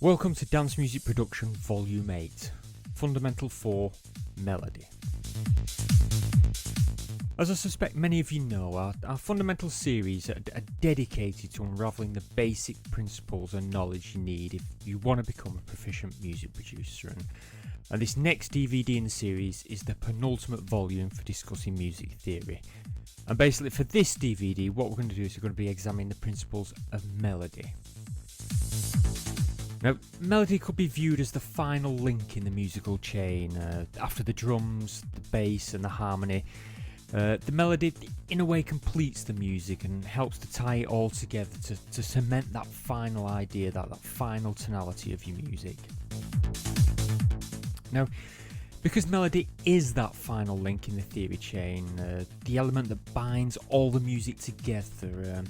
Welcome to Dance Music Production Volume 8, Fundamental4 Melody. As I suspect many of you know, our Fundamental series are dedicated to unravelling the basic principles and knowledge you need if you want to become a proficient music producer. And this next DVD in the series is the penultimate volume for discussing music theory. And basically for this DVD, what we're going to do is we're going to be examining the principles of melody. Now, melody could be viewed as the final link in the musical chain. After the drums, the bass and the harmony, the melody in a way completes the music and helps to tie it all together to cement that final idea, that final tonality of your music. Now, because melody is that final link in the theory chain, the element that binds all the music together,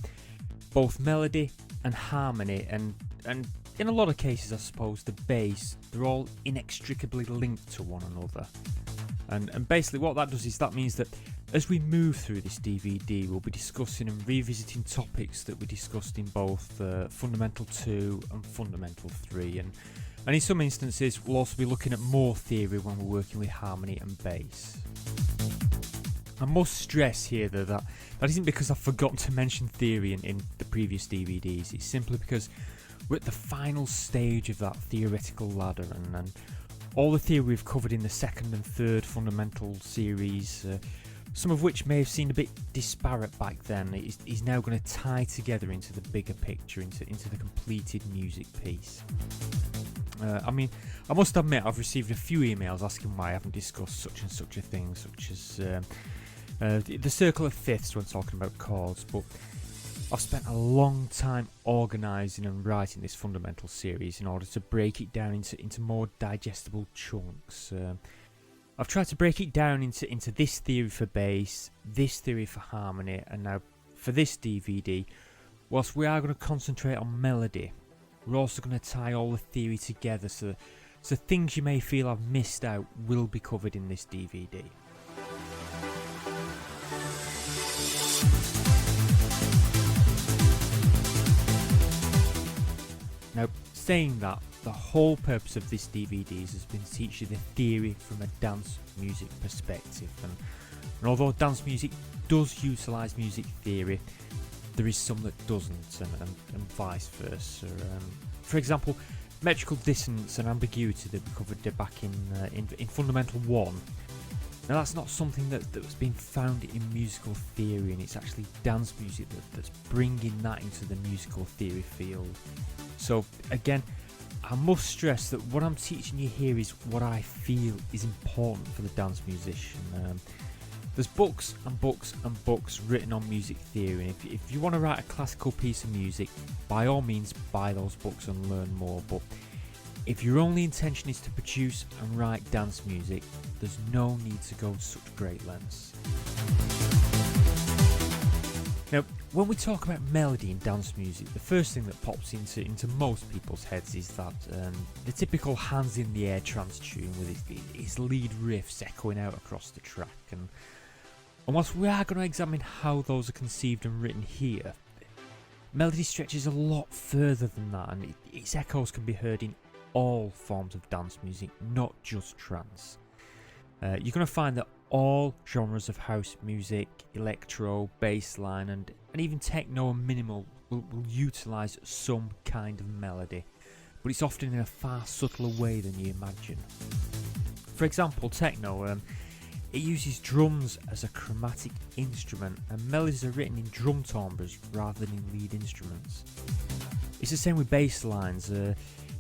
both melody and harmony and in a lot of cases, I suppose, the bass, they're all inextricably linked to one another. And basically what that does is that means that as we move through this DVD, we'll be discussing and revisiting topics that we discussed in both Fundamental 2 and Fundamental 3. And in some instances, we'll also be looking at more theory when we're working with harmony and bass. I must stress here though that isn't because I've forgotten to mention theory in the previous DVDs. It's simply because we're at the final stage of that theoretical ladder, and all the theory we've covered in the second and third Fundamental series, some of which may have seemed a bit disparate back then, is now going to tie together into the bigger picture, into the completed music piece. I must admit I've received a few emails asking why I haven't discussed such and such a thing, such as the circle of fifths when talking about chords, but I've spent a long time organising and writing this Fundamental series in order to break it down into more digestible chunks. I've tried to break it down into this theory for bass, this theory for harmony, and now for this DVD, whilst we are going to concentrate on melody, we're also going to tie all the theory together so things you may feel I've missed out will be covered in this DVD. Now, saying that, the whole purpose of this DVD has been to teach you the theory from a dance music perspective, and although dance music does utilise music theory, there is some that doesn't, and vice versa. For example, metrical dissonance and ambiguity that we covered back in Fundamental 1. Now that's not something that's been found in musical theory, and it's actually dance music that's bringing that into the musical theory field. So again, I must stress that what I'm teaching you here is what I feel is important for the dance musician. There's books and books and books written on music theory, and if you want to write a classical piece of music, by all means buy those books and learn more, but if your only intention is to produce and write dance music, there's no need to go to such great lengths. Now, when we talk about melody in dance music, the first thing that pops into most people's heads is that the typical hands in the air trance tune with its lead riffs echoing out across the track. And whilst we are going to examine how those are conceived and written here, melody stretches a lot further than that, and its echoes can be heard in all forms of dance music, not just trance. You're going to find that all genres of house music, electro, bassline and even techno and minimal will utilise some kind of melody, but it's often in a far subtler way than you imagine. For example, techno, it uses drums as a chromatic instrument, and melodies are written in drum timbres rather than in lead instruments. It's the same with bass lines.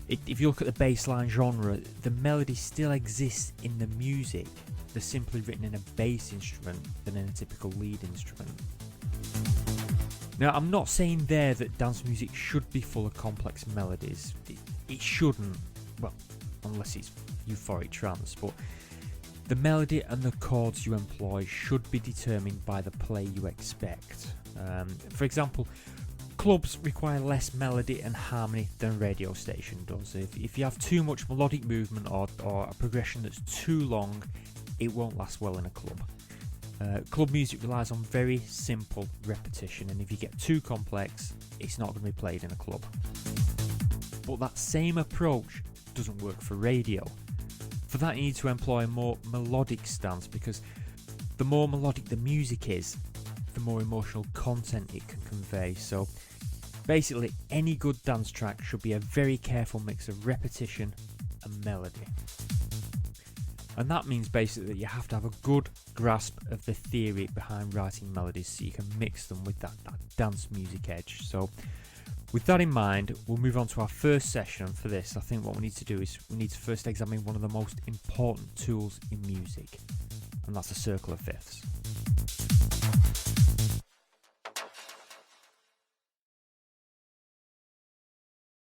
If you look at the bassline genre, the melody still exists in the music. They're simply written in a bass instrument than in a typical lead instrument. Now, I'm not saying there that dance music should be full of complex melodies. It shouldn't, well, unless it's euphoric trance, but the melody and the chords you employ should be determined by the play you expect. For example, clubs require less melody and harmony than a radio station does. If you have too much melodic movement or a progression that's too long, it won't last well in a club. Club music relies on very simple repetition, and if you get too complex, it's not going to be played in a club. But that same approach doesn't work for radio. For that, you need to employ a more melodic stance, because the more melodic the music is, the more emotional content it can convey. So basically, any good dance track should be a very careful mix of repetition and melody. And that means basically that you have to have a good grasp of the theory behind writing melodies so you can mix them with that dance music edge. So with that in mind, we'll move on to our first session. And for this, I think what we need to do is we need to first examine one of the most important tools in music, and that's a circle of fifths.